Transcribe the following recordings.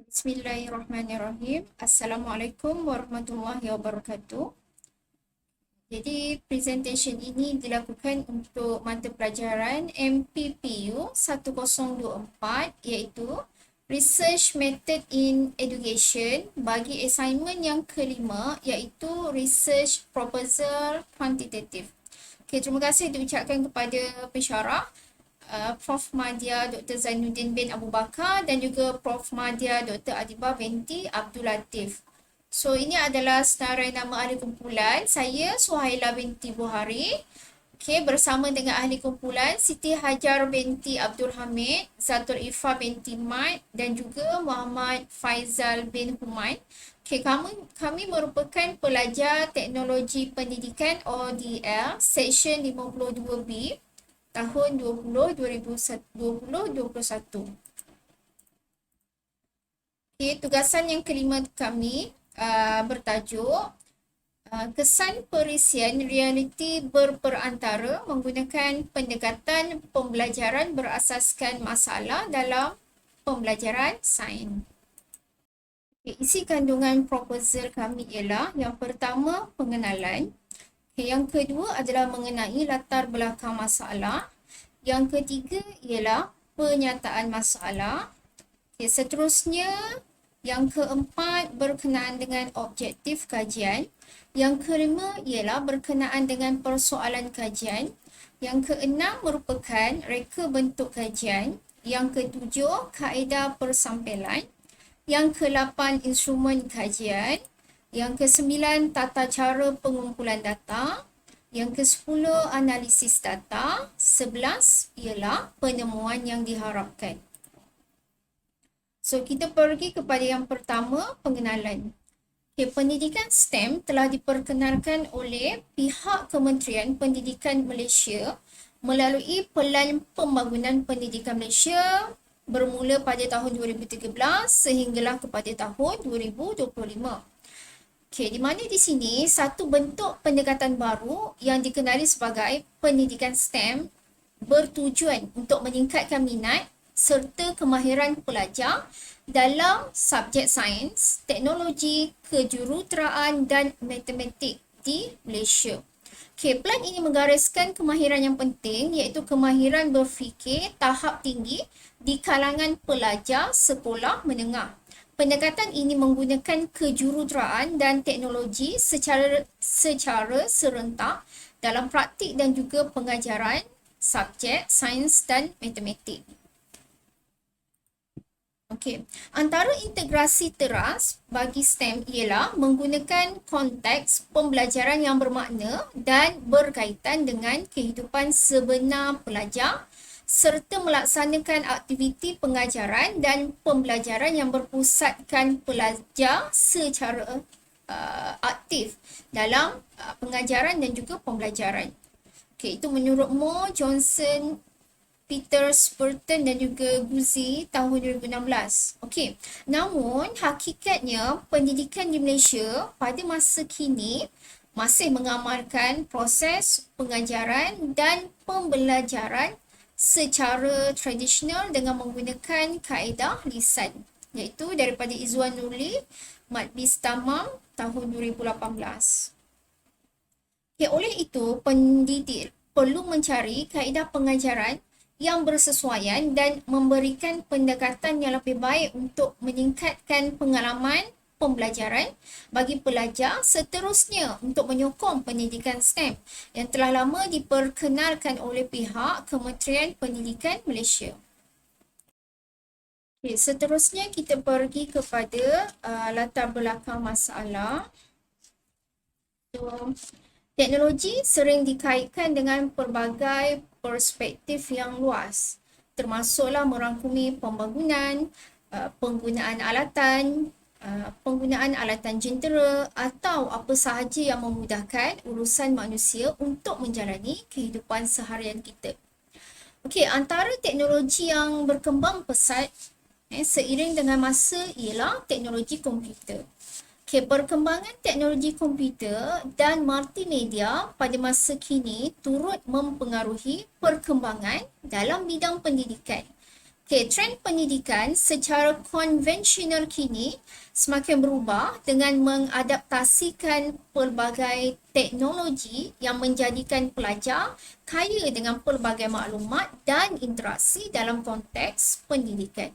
Bismillahirrahmanirrahim. Assalamualaikum warahmatullahi wabarakatuh. Jadi, presentation ini dilakukan untuk mata pelajaran MPPU 1024 iaitu Research Method in Education bagi assignment yang kelima iaitu Research Proposal Quantitative. Okay, terima kasih diucapkan kepada pensyarah Prof. Madya Dr. Zainuddin bin Abu Bakar dan juga Prof. Madya Dr. Adibah binti Abdul Latif. So, ini adalah senarai nama ahli kumpulan. Saya Suhaila binti Buhari. Okay, bersama dengan ahli kumpulan Siti Hajar binti Abdul Hamid, Zatul Ifa binti Mat dan juga Muhammad Faizal bin Humaid. Okay, kami merupakan pelajar Teknologi Pendidikan ODL Seksyen 52B tahun 2021. Okay, tugasan yang kelima kami bertajuk kesan perisian realiti berperantara menggunakan pendekatan pembelajaran berasaskan masalah dalam pembelajaran sains. Okay, isi kandungan proposal kami ialah yang pertama pengenalan. Yang kedua adalah mengenai latar belakang masalah. Yang ketiga ialah penyataan masalah. Okay, seterusnya, yang keempat berkenaan dengan objektif kajian. Yang kelima ialah berkenaan dengan persoalan kajian. Yang keenam merupakan reka bentuk kajian. Yang ketujuh, kaedah persampelan. Yang kelapan, instrumen kajian. Yang kesembilan, tata cara pengumpulan data. Yang kesepuluh, analisis data. 11 ialah penemuan yang diharapkan. So, kita pergi kepada yang pertama, pengenalan. Okay, pendidikan STEM telah diperkenalkan oleh pihak Kementerian Pendidikan Malaysia melalui Pelan Pembangunan Pendidikan Malaysia bermula pada tahun 2013 sehinggalah kepada tahun 2025. Okay, di mana di sini satu bentuk pendekatan baru yang dikenali sebagai pendidikan STEM bertujuan untuk meningkatkan minat serta kemahiran pelajar dalam subjek sains, teknologi, kejuruteraan dan matematik di Malaysia. Okay, plan ini menggariskan kemahiran yang penting iaitu kemahiran berfikir tahap tinggi di kalangan pelajar sekolah menengah. Pendekatan ini menggunakan kejuruteraan dan teknologi secara serentak dalam praktik dan juga pengajaran subjek sains dan matematik. Okey, antara integrasi teras bagi STEM ialah menggunakan konteks pembelajaran yang bermakna dan berkaitan dengan kehidupan sebenar pelajar serta melaksanakan aktiviti pengajaran dan pembelajaran yang berpusatkan pelajar secara aktif dalam pengajaran dan juga pembelajaran. Okey, itu menurut Moore, Johnson, Peter Spurton dan juga Guzzi tahun 2016. Okey, namun hakikatnya pendidikan di Malaysia pada masa kini masih mengamalkan proses pengajaran dan pembelajaran secara tradisional dengan menggunakan kaedah lisan, iaitu daripada Izzuan Nurli, Madbis Tamam tahun 2018. Okay, oleh itu, pendidik perlu mencari kaedah pengajaran yang bersesuaian dan memberikan pendekatan yang lebih baik untuk meningkatkan pengalaman pembelajaran bagi pelajar, seterusnya untuk menyokong pendidikan STEM yang telah lama diperkenalkan oleh pihak Kementerian Pendidikan Malaysia. Okay, seterusnya kita pergi kepada latar belakang masalah. So, teknologi sering dikaitkan dengan pelbagai perspektif yang luas, termasuklah merangkumi pembangunan, penggunaan alatan jentera atau apa sahaja yang memudahkan urusan manusia untuk menjalani kehidupan seharian kita. Okey, antara teknologi yang berkembang pesat seiring dengan masa ialah teknologi komputer. Okay, perkembangan teknologi komputer dan multimedia pada masa kini turut mempengaruhi perkembangan dalam bidang pendidikan Okay, trend pendidikan secara konvensional kini semakin berubah dengan mengadaptasikan pelbagai teknologi yang menjadikan pelajar kaya dengan pelbagai maklumat dan interaksi dalam konteks pendidikan.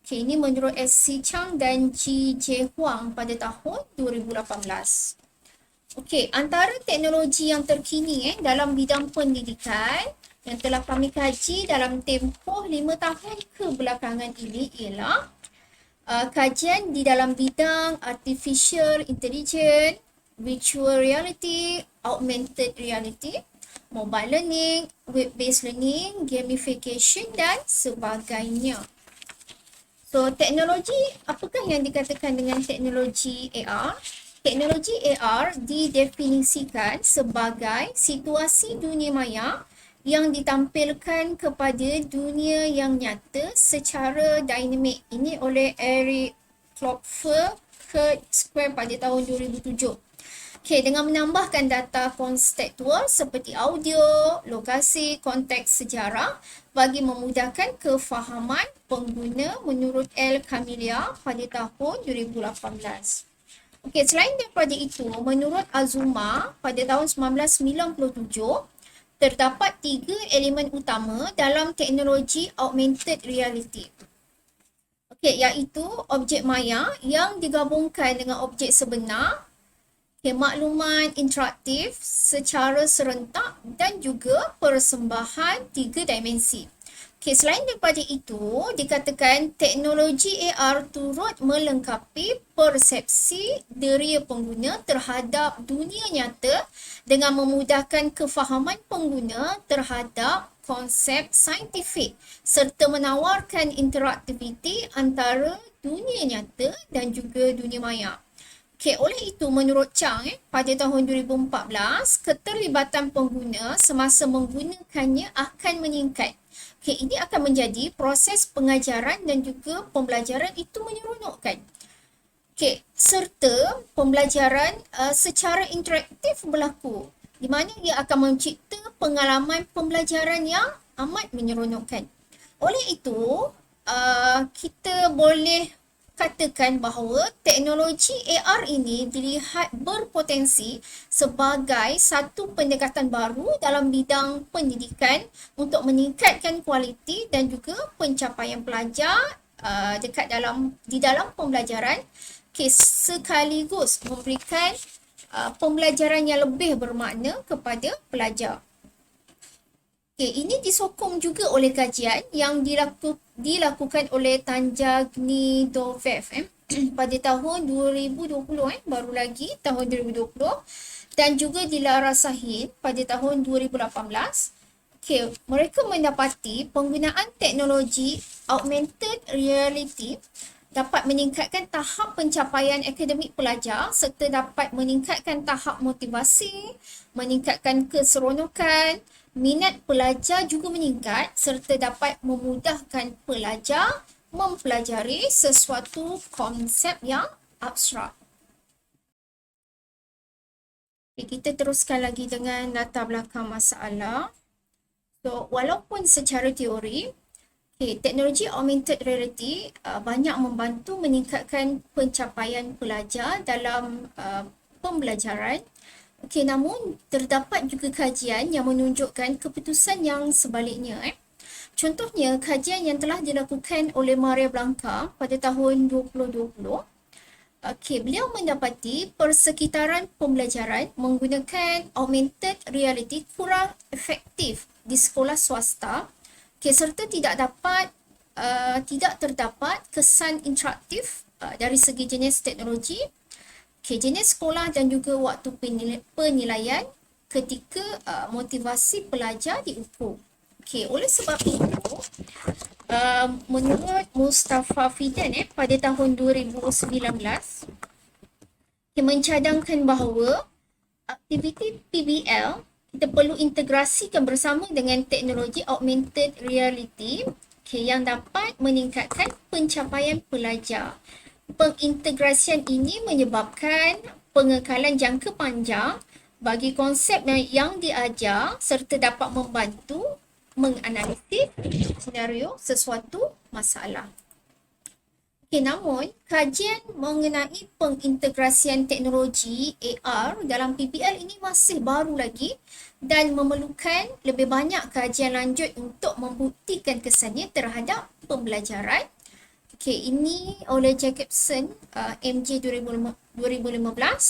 Okay, ini menurut S. C. Chang dan G. J. Huang pada tahun 2018. Okey, antara teknologi yang terkini dalam bidang pendidikan yang telah kami kaji dalam tempoh 5 tahun kebelakangan ini ialah kajian di dalam bidang artificial intelligence, virtual reality, augmented reality, mobile learning, web-based learning, gamification dan sebagainya. So, teknologi, apakah yang dikatakan dengan teknologi AR? Teknologi AR didefinisikan sebagai situasi dunia maya yang ditampilkan kepada dunia yang nyata secara dinamik. Ini oleh Eric Klopfer Kurt Square pada tahun 2007. Okay, dengan menambahkan data konseptual seperti audio, lokasi, konteks sejarah bagi memudahkan kefahaman pengguna menurut L. Camillia pada tahun 2018. Okey, selain daripada itu, menurut Azuma pada tahun 1997, terdapat 3 elemen utama dalam teknologi augmented reality. Okey, iaitu objek maya yang digabungkan dengan objek sebenar, maklumat interaktif secara serentak dan juga persembahan 3 dimensi. Okay, selain daripada itu, dikatakan teknologi AR turut melengkapi persepsi deria pengguna terhadap dunia nyata dengan memudahkan kefahaman pengguna terhadap konsep saintifik serta menawarkan interaktiviti antara dunia nyata dan juga dunia maya. Okay, oleh itu menurut Chang pada tahun 2014, keterlibatan pengguna semasa menggunakannya akan meningkat. Okay, ini akan menjadi proses pengajaran dan juga pembelajaran itu menyeronokkan. Okay, serta pembelajaran secara interaktif berlaku, di mana ia akan mencipta pengalaman pembelajaran yang amat menyeronokkan. Oleh itu, kita boleh katakan bahawa teknologi AR ini dilihat berpotensi sebagai satu pendekatan baru dalam bidang pendidikan untuk meningkatkan kualiti dan juga pencapaian pelajar di dalam pembelajaran, sekaligus memberikan pembelajaran yang lebih bermakna kepada pelajar. Okay, ini disokong juga oleh kajian yang dilakukan oleh Tanjagnidovef pada tahun 2020, baru lagi tahun 2020, dan juga Dilara Sahin pada tahun 2018. Okay, mereka mendapati penggunaan teknologi augmented reality dapat meningkatkan tahap pencapaian akademik pelajar serta dapat meningkatkan tahap motivasi, meningkatkan keseronokan, minat pelajar juga meningkat serta dapat memudahkan pelajar mempelajari sesuatu konsep yang abstrak. Okay, kita teruskan lagi dengan latar belakang masalah. So, walaupun secara teori, teknologi augmented reality banyak membantu meningkatkan pencapaian pelajar dalam pembelajaran. Okey, namun terdapat juga kajian yang menunjukkan keputusan yang sebaliknya. Contohnya, kajian yang telah dilakukan oleh Maria Blanca pada tahun 2020. Okey, beliau mendapati persekitaran pembelajaran menggunakan augmented reality kurang efektif di sekolah swasta, serta tidak terdapat kesan interaktif dari segi jenis teknologi, jenis sekolah dan juga waktu penilaian ketika motivasi pelajar diukur. Oleh sebab itu, menurut Mustafa Fidan pada tahun 2019, mencadangkan bahawa aktiviti PBL kita perlu integrasikan bersama dengan teknologi augmented reality yang dapat meningkatkan pencapaian pelajar. Pengintegrasian ini menyebabkan pengekalan jangka panjang bagi konsep yang diajar serta dapat membantu menganalisis senario sesuatu masalah. Okay, namun, kajian mengenai pengintegrasian teknologi AR dalam PBL ini masih baru lagi dan memerlukan lebih banyak kajian lanjut untuk membuktikan kesannya terhadap pembelajaran. Okay, ini oleh Jacobson, MJ 2015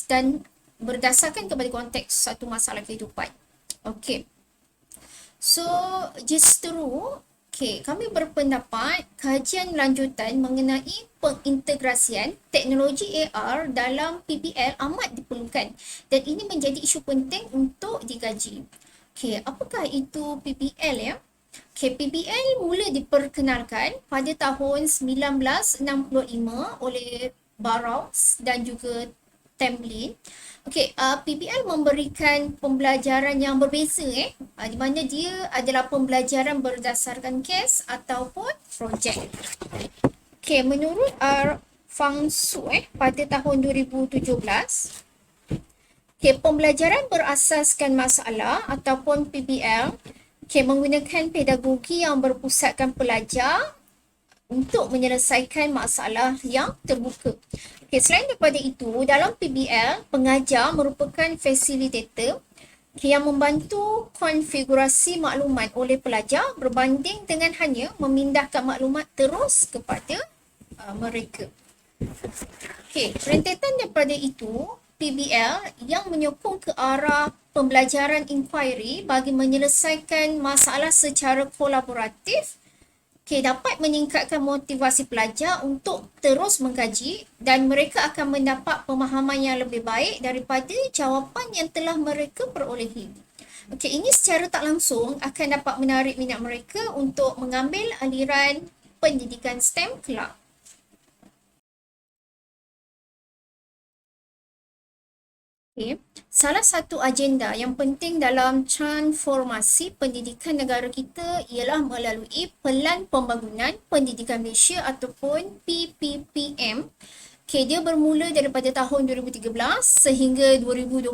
dan berdasarkan kepada konteks satu masalah kehidupan. Okay. So, justru kami berpendapat kajian lanjutan mengenai pengintegrasian teknologi AR dalam PBL amat diperlukan dan ini menjadi isu penting untuk dikaji. Apakah itu PBL ya? PBL mula diperkenalkan pada tahun 1965 oleh Burroughs dan juga Tamlin. PBL memberikan pembelajaran yang berbeza di mana dia adalah pembelajaran berdasarkan kes ataupun projek. Menurut R. Fang Su pada tahun 2017, pembelajaran berasaskan masalah ataupun PBL menggunakan pedagogi yang berpusatkan pelajar untuk menyelesaikan masalah yang terbuka. Selain daripada itu, dalam PBL, pengajar merupakan fasilitator yang membantu konfigurasi maklumat oleh pelajar berbanding dengan hanya memindahkan maklumat terus kepada mereka. Rentetan daripada itu, PBL yang menyokong ke arah pembelajaran inquiry bagi menyelesaikan masalah secara kolaboratif dapat meningkatkan motivasi pelajar untuk terus mengkaji dan mereka akan mendapat pemahaman yang lebih baik daripada jawapan yang telah mereka perolehi. Ini secara tak langsung akan dapat menarik minat mereka untuk mengambil aliran pendidikan STEM kelak. Salah satu agenda yang penting dalam transformasi pendidikan negara kita ialah melalui Pelan Pembangunan Pendidikan Malaysia ataupun PPPM. Dia bermula daripada tahun 2013 sehingga 2025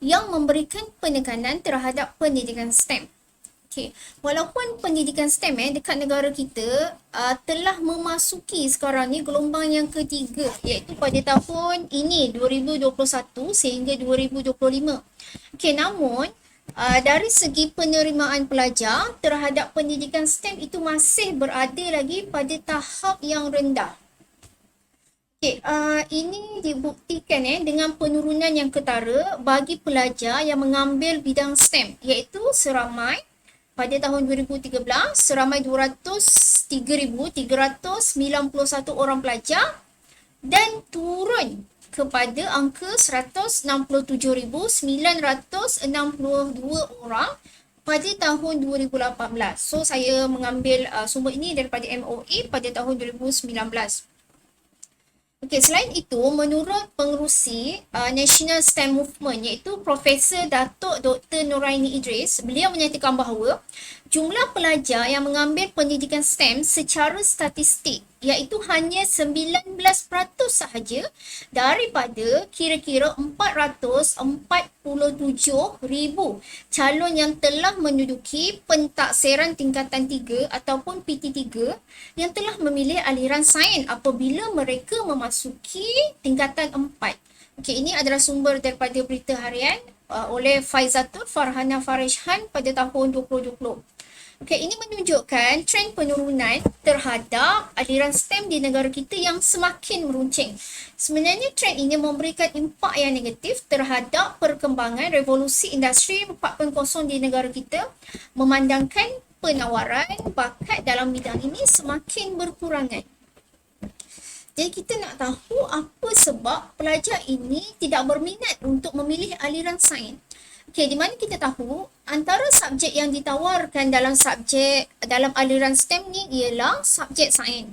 yang memberikan penekanan terhadap pendidikan STEM. Walaupun pendidikan STEM dekat negara kita telah memasuki sekarang ni gelombang yang ketiga iaitu pada tahun ini 2021 sehingga 2025. Namun dari segi penerimaan pelajar terhadap pendidikan STEM itu masih berada lagi pada tahap yang rendah. Ini dibuktikan dengan penurunan yang ketara bagi pelajar yang mengambil bidang STEM iaitu seramai pada tahun 2013, seramai 203,391 orang pelajar dan turun kepada angka 167,962 orang pada tahun 2018. So, saya mengambil sumber ini daripada MOE pada tahun 2019. Selain itu, menurut pengerusi National STEM Movement iaitu Profesor Datuk Dr. Noraini Idris, beliau menyatakan bahawa jumlah pelajar yang mengambil pendidikan STEM secara statistik iaitu hanya 19% sahaja daripada kira-kira 447,000 calon yang telah menduduki pentaksiran tingkatan 3 ataupun PT3 yang telah memilih aliran sains apabila mereka memasuki tingkatan 4. Ini adalah sumber daripada berita harian oleh Faizatul Farhana Farizhan pada tahun 2020. Ini menunjukkan trend penurunan terhadap aliran STEM di negara kita yang semakin meruncing. Sebenarnya trend ini memberikan impak yang negatif terhadap perkembangan revolusi industri 4.0 di negara kita, memandangkan penawaran bakat dalam bidang ini semakin berkurangan. Jadi kita nak tahu apa sebab pelajar ini tidak berminat untuk memilih aliran sains. Di mana kita tahu antara subjek yang ditawarkan dalam aliran STEM ni ialah subjek sains.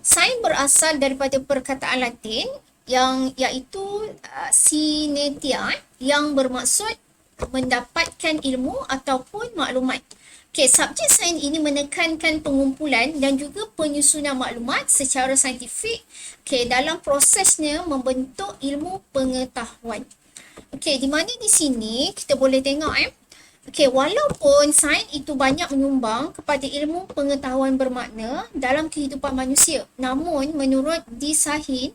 Sains berasal daripada perkataan Latin yang iaitu sinetia yang bermaksud mendapatkan ilmu ataupun maklumat. Subjek sains ini menekankan pengumpulan dan juga penyusunan maklumat secara saintifik dalam prosesnya membentuk ilmu pengetahuan. Di mana di sini kita boleh tengok Okey, walaupun sains itu banyak menyumbang kepada ilmu pengetahuan bermakna dalam kehidupan manusia, namun menurut Desahin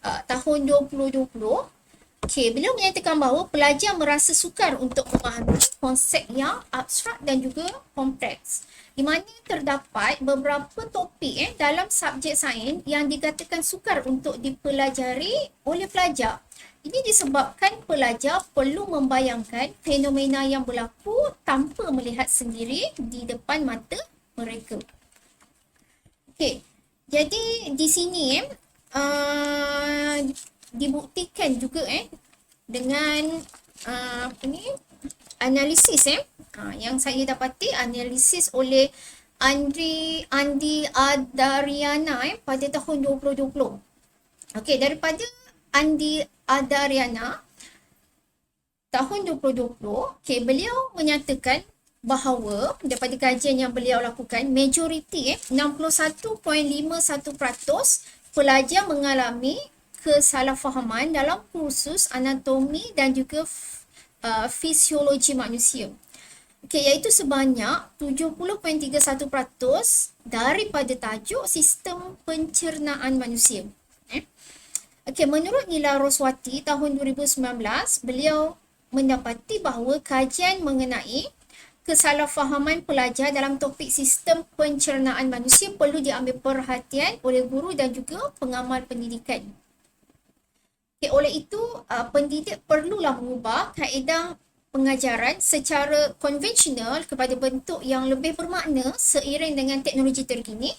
tahun 2020, okey, beliau menyatakan bahawa pelajar merasa sukar untuk memahami konsep yang abstrak dan juga kompleks, di mana terdapat beberapa topik dalam subjek sains yang dikatakan sukar untuk dipelajari oleh pelajar. Ini disebabkan pelajar perlu membayangkan fenomena yang berlaku tanpa melihat sendiri di depan mata mereka. Okey, jadi di sini dibuktikan juga dengan analisis yang saya dapati, analisis oleh Andi Adariana pada tahun 2020. Okey, daripada Andi Adariana tahun 2020, okay, beliau menyatakan bahawa daripada kajian yang beliau lakukan, majoriti 61.51% pelajar mengalami kesalahfahaman dalam kursus anatomi dan juga fisiologi manusia. Okay, iaitu sebanyak 70.31% daripada tajuk sistem pencernaan manusia. Okay, menurut Nila Roswati tahun 2019, beliau mendapati bahawa kajian mengenai kesalahfahaman pelajar dalam topik sistem pencernaan manusia perlu diambil perhatian oleh guru dan juga pengamal pendidikan. Okay, oleh itu, pendidik perlulah mengubah kaedah pengajaran secara konvensional kepada bentuk yang lebih bermakna seiring dengan teknologi terkini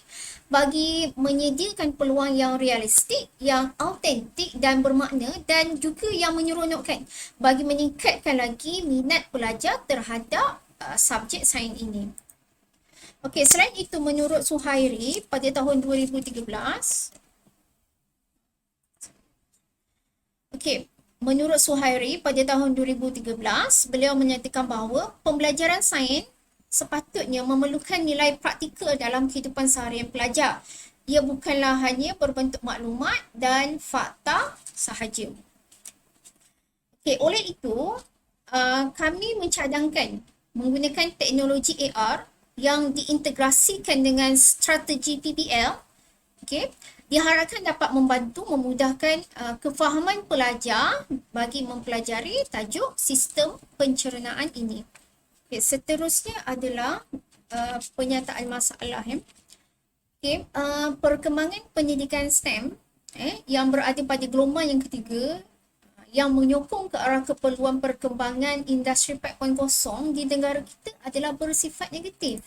bagi menyediakan peluang yang realistik, yang autentik dan bermakna dan juga yang menyeronokkan bagi meningkatkan lagi minat pelajar terhadap subjek sains ini. Okey, selain itu menurut Suhairi pada tahun 2013, okey, menurut Suhairi pada tahun 2013, beliau menyatakan bahawa pembelajaran sains sepatutnya memerlukan nilai praktikal dalam kehidupan seharian pelajar. Ia bukanlah hanya berbentuk maklumat dan fakta sahaja. Okay, oleh itu, kami mencadangkan menggunakan teknologi AR yang diintegrasikan dengan strategi PBL, okay, diharapkan dapat membantu memudahkan kefahaman pelajar bagi mempelajari tajuk sistem pencernaan ini. Okay, seterusnya adalah penyataan masalah. Okay, perkembangan pendidikan STEM yang berada pada gelombang yang ketiga yang menyokong ke arah keperluan perkembangan industri 4.0 di negara kita adalah bersifat negatif.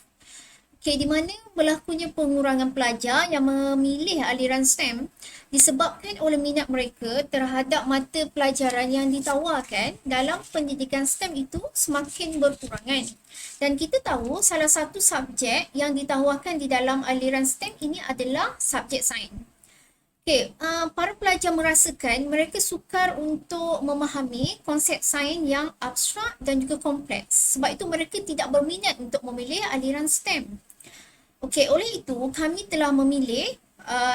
Okay, di mana berlakunya pengurangan pelajar yang memilih aliran STEM disebabkan oleh minat mereka terhadap mata pelajaran yang ditawarkan dalam pendidikan STEM itu semakin berkurangan. Dan kita tahu salah satu subjek yang ditawarkan di dalam aliran STEM ini adalah subjek sains. Okay, para pelajar merasakan mereka sukar untuk memahami konsep sains yang abstrak dan juga kompleks. Sebab itu mereka tidak berminat untuk memilih aliran STEM. Okey, oleh itu kami telah memilih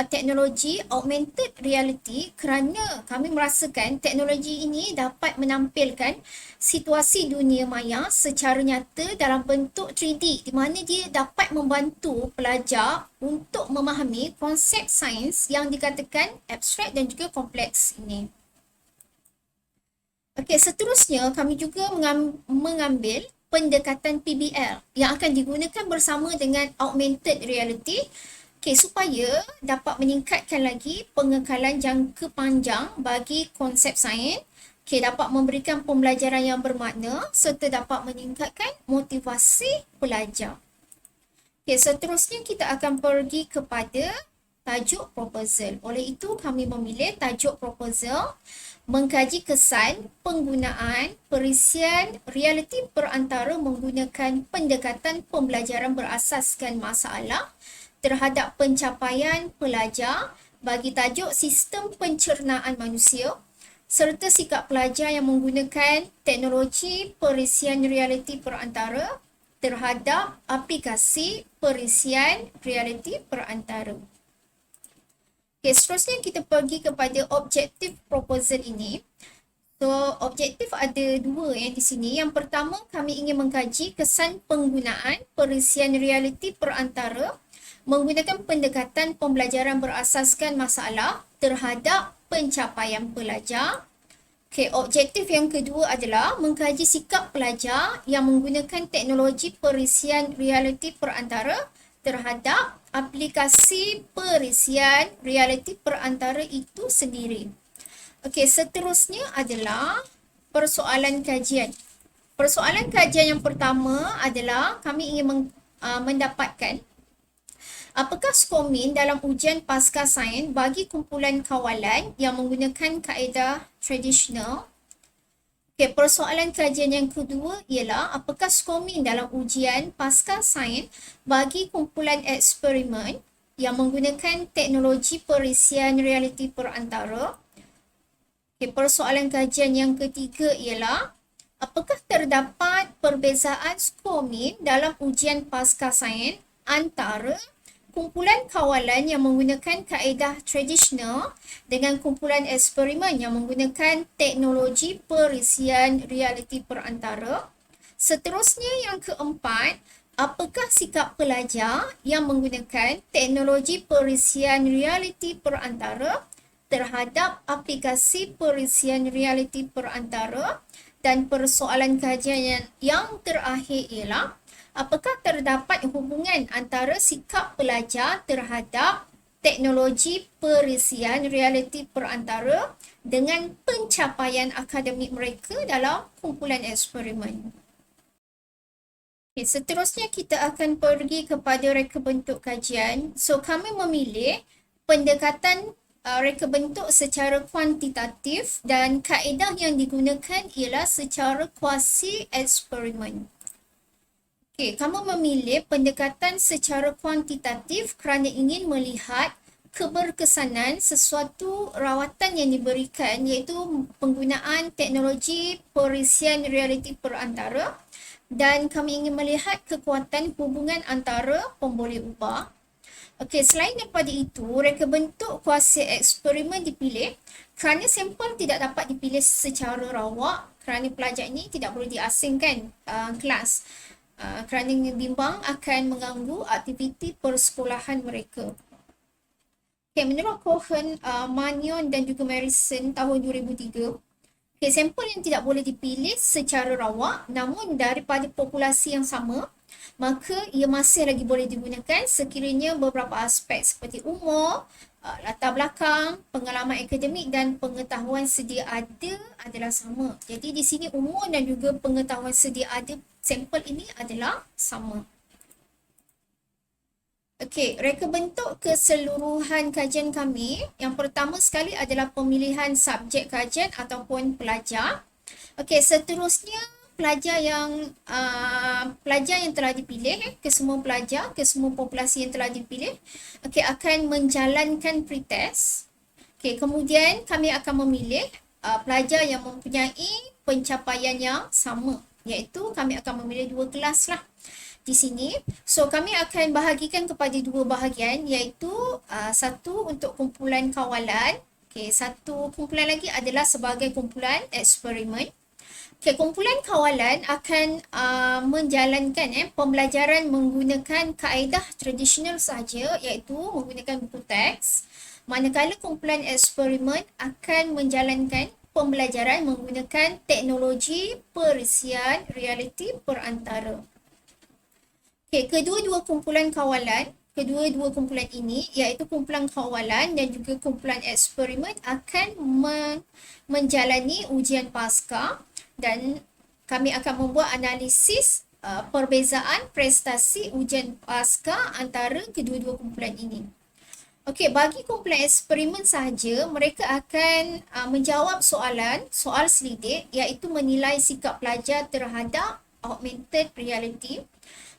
teknologi augmented reality kerana kami merasakan teknologi ini dapat menampilkan situasi dunia maya secara nyata dalam bentuk 3D di mana dia dapat membantu pelajar untuk memahami konsep sains yang dikatakan abstrak dan juga kompleks ini. Okey, seterusnya kami juga mengambil pendekatan PBL yang akan digunakan bersama dengan augmented reality, okay, supaya dapat meningkatkan lagi pengekalan jangka panjang bagi konsep sains, okay, dapat memberikan pembelajaran yang bermakna serta dapat meningkatkan motivasi pelajar. Okay, seterusnya kita akan pergi kepada tajuk proposal. Oleh itu kami memilih tajuk proposal mengkaji kesan penggunaan perisian realiti perantara menggunakan pendekatan pembelajaran berasaskan masalah terhadap pencapaian pelajar bagi tajuk sistem pencernaan manusia serta sikap pelajar yang menggunakan teknologi perisian realiti perantara terhadap aplikasi perisian realiti perantara. Okay, seterusnya kita pergi kepada objektif proposal ini. So, objektif ada dua di sini. Yang pertama, kami ingin mengkaji kesan penggunaan perisian realiti perantara menggunakan pendekatan pembelajaran berasaskan masalah terhadap pencapaian pelajar. Okey, objektif yang kedua adalah mengkaji sikap pelajar yang menggunakan teknologi perisian realiti perantara terhadap aplikasi perisian realiti perantara itu sendiri. Okey, seterusnya adalah persoalan kajian. Persoalan kajian yang pertama adalah kami ingin mendapatkan apakah skor min dalam ujian pasca sains bagi kumpulan kawalan yang menggunakan kaedah tradisional. Okey, persoalan kajian yang kedua ialah apakah skor min dalam ujian pasca sains bagi kumpulan eksperimen yang menggunakan teknologi perisian realiti perantara. Okay, persoalan kajian yang ketiga ialah apakah terdapat perbezaan skor min dalam ujian pasca sains antara kumpulan kawalan yang menggunakan kaedah tradisional dengan kumpulan eksperimen yang menggunakan teknologi perisian realiti perantara. Seterusnya yang keempat, apakah sikap pelajar yang menggunakan teknologi perisian realiti perantara terhadap aplikasi perisian realiti perantara. Dan persoalan kajian yang terakhir ialah apakah terdapat hubungan antara sikap pelajar terhadap teknologi perisian realiti perantara dengan pencapaian akademik mereka dalam kumpulan eksperimen. Okay, seterusnya kita akan pergi kepada reka bentuk kajian. So, kami memilih pendekatan reka bentuk secara kuantitatif dan kaedah yang digunakan ialah secara kuasi eksperimen. Okey, kamu memilih pendekatan secara kuantitatif kerana ingin melihat keberkesanan sesuatu rawatan yang diberikan iaitu penggunaan teknologi perisian realiti perantara dan kami ingin melihat kekuatan hubungan antara pemboleh ubah. Okey, selain daripada itu, reka bentuk kuasa eksperimen dipilih kerana sampel tidak dapat dipilih secara rawak kerana pelajar ini tidak boleh diasingkan kelas kerana bimbang akan mengganggu aktiviti persekolahan mereka. Okey, menurut Cohen, Mannion dan juga Marison tahun 2003, okey, sampel yang tidak boleh dipilih secara rawak namun daripada populasi yang sama, maka ia masih lagi boleh digunakan sekiranya beberapa aspek seperti umur, latar belakang, pengalaman akademik dan pengetahuan sedia ada adalah sama. Jadi di sini umur dan juga pengetahuan sedia ada sampel ini adalah sama. Okey, reka bentuk keseluruhan kajian kami. Yang pertama sekali adalah pemilihan subjek kajian ataupun pelajar. Okey, seterusnya pelajar yang telah dipilih, kesemua pelajar, kesemua populasi yang telah dipilih, okey, akan menjalankan pretest. Okey, kemudian kami akan memilih pelajar yang mempunyai pencapaian yang sama, iaitu kami akan memilih dua kelas lah di sini. So, kami akan bahagikan kepada dua bahagian, iaitu satu untuk kumpulan kawalan. Okey, satu kumpulan lagi adalah sebagai kumpulan eksperimen. Okay, kumpulan kawalan akan menjalankan pembelajaran menggunakan kaedah tradisional sahaja, iaitu menggunakan buku teks. Manakala kumpulan eksperimen akan menjalankan pembelajaran menggunakan teknologi perisian realiti perantara. Okay, kedua-dua kumpulan ini, iaitu kumpulan kawalan dan juga kumpulan eksperimen akan menjalani ujian pasca dan kami akan membuat analisis perbezaan prestasi ujian pasca antara kedua-dua kumpulan ini. Okey, bagi kumpulan eksperimen sahaja, mereka akan menjawab soal selidik iaitu menilai sikap pelajar terhadap augmented reality.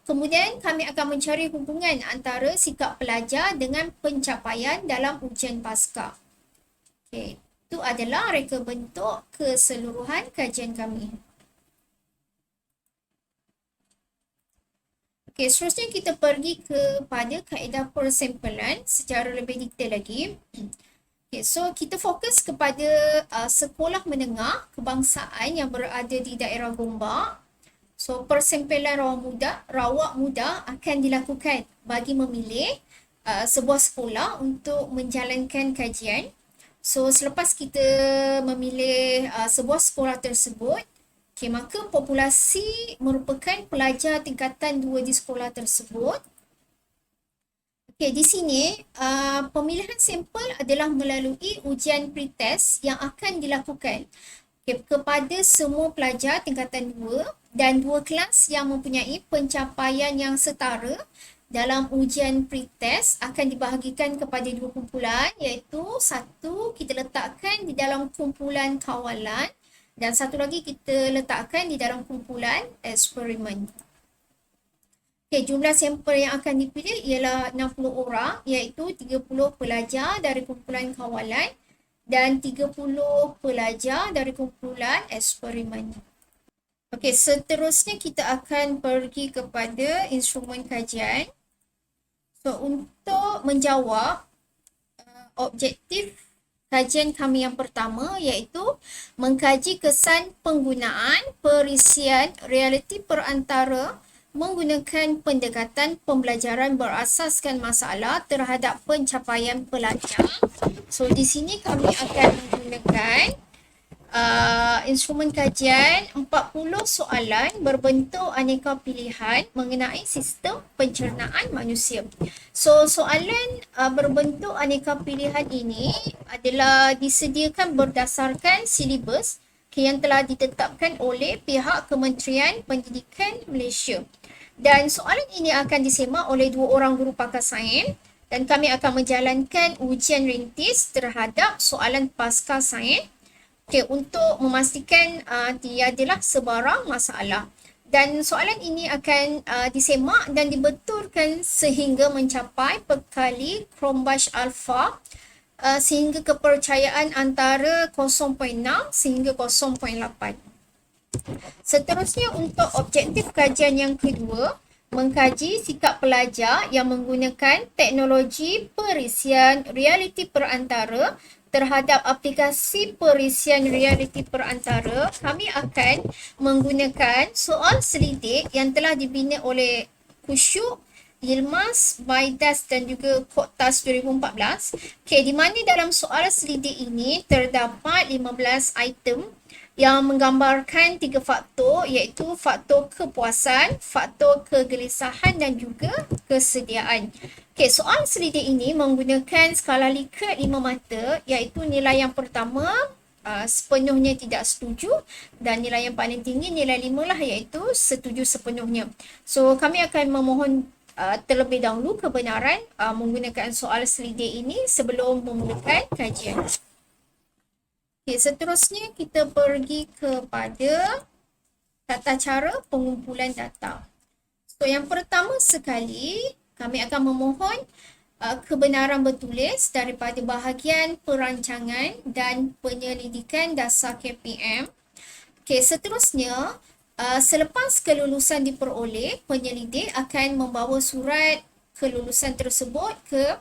Kemudian kami akan mencari hubungan antara sikap pelajar dengan pencapaian dalam ujian pasca. Okey, itu adalah reka bentuk keseluruhan kajian kami. Okey, seterusnya kita pergi kepada kaedah persampelan secara lebih detail lagi. Okay, so kita fokus kepada sekolah menengah kebangsaan yang berada di daerah Gombak. So persempelan rawak muda akan dilakukan bagi memilih sebuah sekolah untuk menjalankan kajian. So selepas kita memilih sebuah sekolah tersebut, okay, maka populasi merupakan pelajar tingkatan 2 di sekolah tersebut. Okay, di sini pemilihan sampel adalah melalui ujian pretest yang akan dilakukan kepada semua pelajar tingkatan 2 dan 2 kelas yang mempunyai pencapaian yang setara dalam ujian pretest akan dibahagikan kepada 2 kumpulan, iaitu satu kita letakkan di dalam kumpulan kawalan dan satu lagi kita letakkan di dalam kumpulan eksperimen. Okay, jumlah sampel yang akan dipilih ialah 60 orang, iaitu 30 pelajar dari kumpulan kawalan dan 30 pelajar dari kumpulan eksperimen. Okey, seterusnya kita akan pergi kepada instrumen kajian. So, untuk menjawab objektif kajian kami yang pertama iaitu mengkaji kesan penggunaan perisian realiti perantara menggunakan pendekatan pembelajaran berasaskan masalah terhadap pencapaian pelajar. So, di sini kami akan menggunakan instrumen kajian 40 soalan berbentuk aneka pilihan mengenai sistem pencernaan manusia. So, soalan berbentuk aneka pilihan ini adalah disediakan berdasarkan silibus yang telah ditetapkan oleh pihak Kementerian Pendidikan Malaysia. Dan soalan ini akan disemak oleh 2 orang guru pakar sains dan kami akan menjalankan ujian rintis terhadap soalan pasca sains untuk memastikan tiadalah sebarang masalah. Dan soalan ini akan disemak dan dibetulkan sehingga mencapai perkali Cronbach alpha sehingga kepercayaan antara 0.6 sehingga 0.8. Seterusnya untuk objektif kajian yang kedua, mengkaji sikap pelajar yang menggunakan teknologi perisian realiti perantara terhadap aplikasi perisian realiti perantara. Kami akan menggunakan soal selidik yang telah dibina oleh Khusyuk, Yilmaz, Baidas dan juga Koktas 2014. Okay, di mana dalam soal selidik ini terdapat 15 item yang menggambarkan 3 faktor iaitu faktor kepuasan, faktor kegelisahan dan juga kesediaan. Okey, soal selidik ini menggunakan skala Likert 5 mata iaitu nilai yang pertama sepenuhnya tidak setuju dan nilai yang paling tinggi nilai 5 lah iaitu setuju sepenuhnya. So kami akan memohon terlebih dahulu kebenaran menggunakan soal selidik ini sebelum memulakan kajian. Okay, seterusnya kita pergi kepada tata cara pengumpulan data. So, yang pertama sekali, kami akan memohon kebenaran bertulis daripada bahagian perancangan dan penyelidikan dasar KPM. Okay, seterusnya, selepas kelulusan diperoleh, penyelidik akan membawa surat kelulusan tersebut ke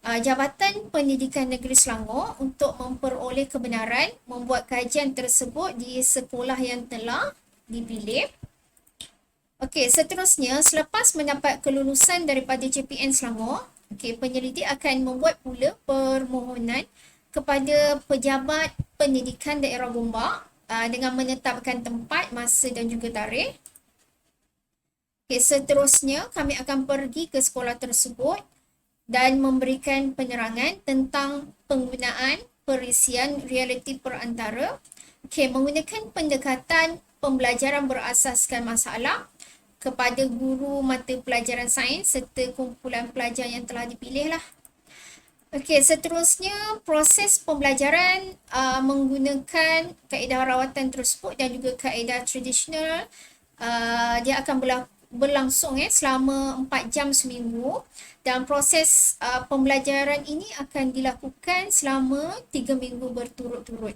Jabatan Pendidikan Negeri Selangor untuk memperoleh kebenaran membuat kajian tersebut di sekolah yang telah dipilih. Okey, seterusnya selepas mendapat kelulusan daripada JPN Selangor, penyelidik akan membuat pula permohonan kepada Pejabat Pendidikan Daerah Gombak dengan menetapkan tempat, masa dan juga tarikh. Seterusnya kami akan pergi ke sekolah tersebut dan memberikan penerangan tentang penggunaan perisian realiti perantara menggunakan pendekatan pembelajaran berasaskan masalah kepada guru mata pelajaran sains serta kumpulan pelajar yang telah dipilih lah. Seterusnya proses pembelajaran menggunakan kaedah rawatan tersebut dan juga kaedah tradisional dia akan berlangsung selama 4 jam seminggu dan proses pembelajaran ini akan dilakukan selama 3 minggu berturut-turut.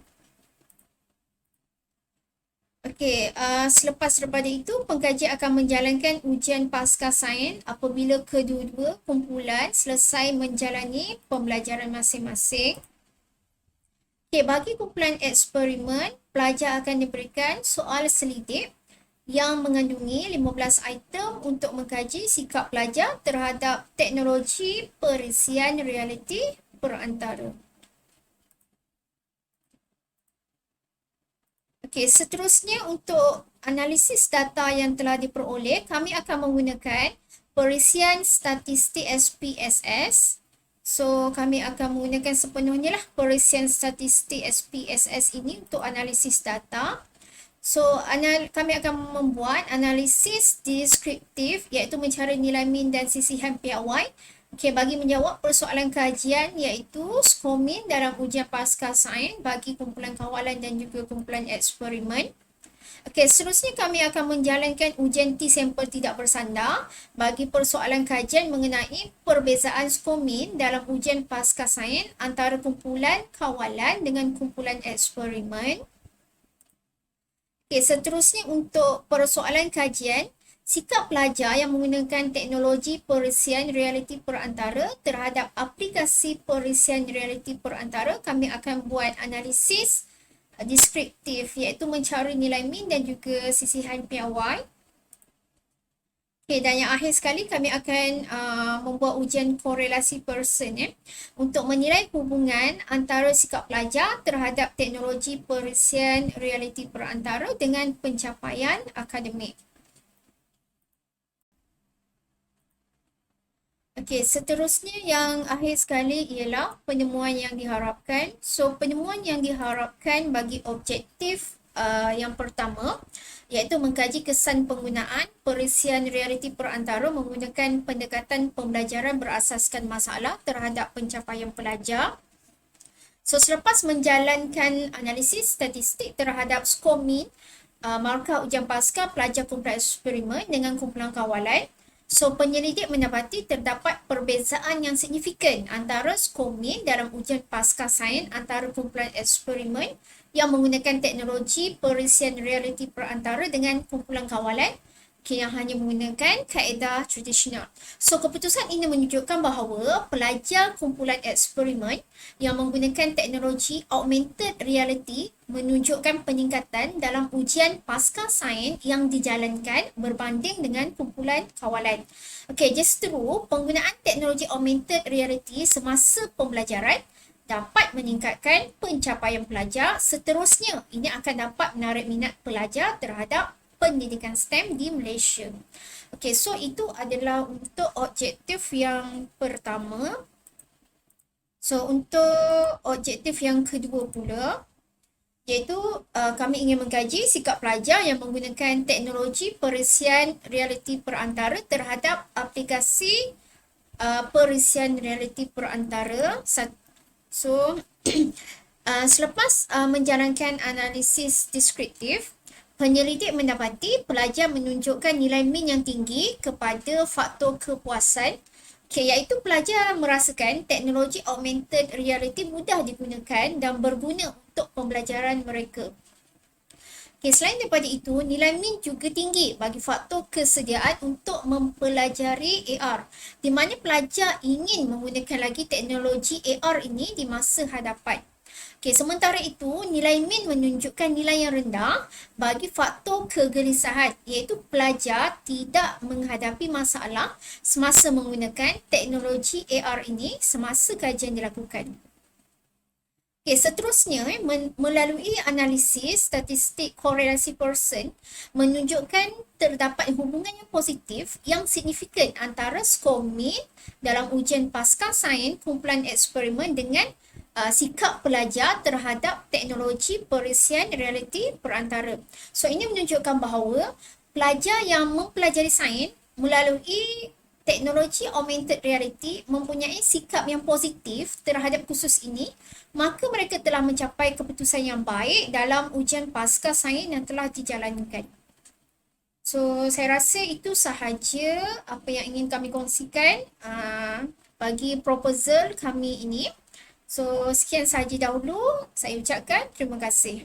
Selepas daripada itu, pengkaji akan menjalankan ujian pasca sains apabila kedua-dua kumpulan selesai menjalani pembelajaran masing-masing. Okey, bagi kumpulan eksperimen, pelajar akan diberikan soal selidik yang mengandungi 15 item untuk mengkaji sikap pelajar terhadap teknologi perisian realiti perantara. Okey, seterusnya untuk analisis data yang telah diperoleh, kami akan menggunakan perisian statistik SPSS. So, kami akan menggunakan sepenuhnya lah perisian statistik SPSS ini untuk analisis data. So, kami akan membuat analisis deskriptif iaitu mencari nilai min dan sisihan piawai. Okey, bagi menjawab persoalan kajian iaitu skor min dalam ujian pasca sains bagi kumpulan kawalan dan juga kumpulan eksperimen. Okey, seterusnya kami akan menjalankan ujian T sampel tidak bersandar bagi persoalan kajian mengenai perbezaan skor min dalam ujian pasca sains antara kumpulan kawalan dengan kumpulan eksperimen. Okey, seterusnya untuk persoalan kajian, sikap pelajar yang menggunakan teknologi perisian realiti perantara terhadap aplikasi perisian realiti perantara, kami akan buat analisis deskriptif iaitu mencari nilai min dan juga sisihan piawai. Okay, dan yang akhir sekali kami akan membuat ujian korelasi Pearson untuk menilai hubungan antara sikap pelajar terhadap teknologi perisian realiti perantara dengan pencapaian akademik. Okey, seterusnya yang akhir sekali ialah penemuan yang diharapkan. So, penemuan yang diharapkan bagi objektif yang pertama iaitu mengkaji kesan penggunaan perisian realiti perantara menggunakan pendekatan pembelajaran berasaskan masalah terhadap pencapaian pelajar. So, selepas menjalankan analisis statistik terhadap skor min markah ujian pasca pelajar kumpulan eksperimen dengan kumpulan kawalan, so penyelidik mendapati terdapat perbezaan yang signifikan antara skor min dalam ujian pasca sains antara kumpulan eksperimen yang menggunakan teknologi perisian realiti perantara dengan kumpulan kawalan yang hanya menggunakan kaedah tradisional. So, keputusan ini menunjukkan bahawa pelajar kumpulan eksperimen yang menggunakan teknologi augmented reality menunjukkan peningkatan dalam ujian pasca sains yang dijalankan berbanding dengan kumpulan kawalan. Okey, justru penggunaan teknologi augmented reality semasa pembelajaran dapat meningkatkan pencapaian pelajar. Seterusnya, ini akan dapat menarik minat pelajar terhadap pendidikan STEM di Malaysia. Okey, so itu adalah untuk objektif yang pertama. So, untuk objektif yang kedua pula, iaitu kami ingin mengkaji sikap pelajar yang menggunakan teknologi perisian realiti perantara terhadap aplikasi perisian realiti perantara. So, selepas menjalankan analisis deskriptif, penyelidik mendapati pelajar menunjukkan nilai min yang tinggi kepada faktor kepuasan, iaitu pelajar merasakan teknologi augmented reality mudah digunakan dan berguna untuk pembelajaran mereka. Selain daripada itu, nilai min juga tinggi bagi faktor kesediaan untuk mempelajari AR, di mana pelajar ingin menggunakan lagi teknologi AR ini di masa hadapan. Sementara itu, nilai min menunjukkan nilai yang rendah bagi faktor kegelisahan, iaitu pelajar tidak menghadapi masalah semasa menggunakan teknologi AR ini semasa kajian dilakukan. Seterusnya, melalui analisis statistik korelasi Pearson menunjukkan terdapat hubungan yang positif yang signifikan antara skor min dalam ujian pasca sains kumpulan eksperimen dengan sikap pelajar terhadap teknologi perisian realiti perantara. So, ini menunjukkan bahawa pelajar yang mempelajari sains melalui teknologi augmented reality mempunyai sikap yang positif terhadap kursus ini, maka mereka telah mencapai keputusan yang baik dalam ujian pasca sains yang telah dijalankan. So, saya rasa itu sahaja apa yang ingin kami kongsikan bagi proposal kami ini. So, sekian sahaja dahulu. Saya ucapkan terima kasih.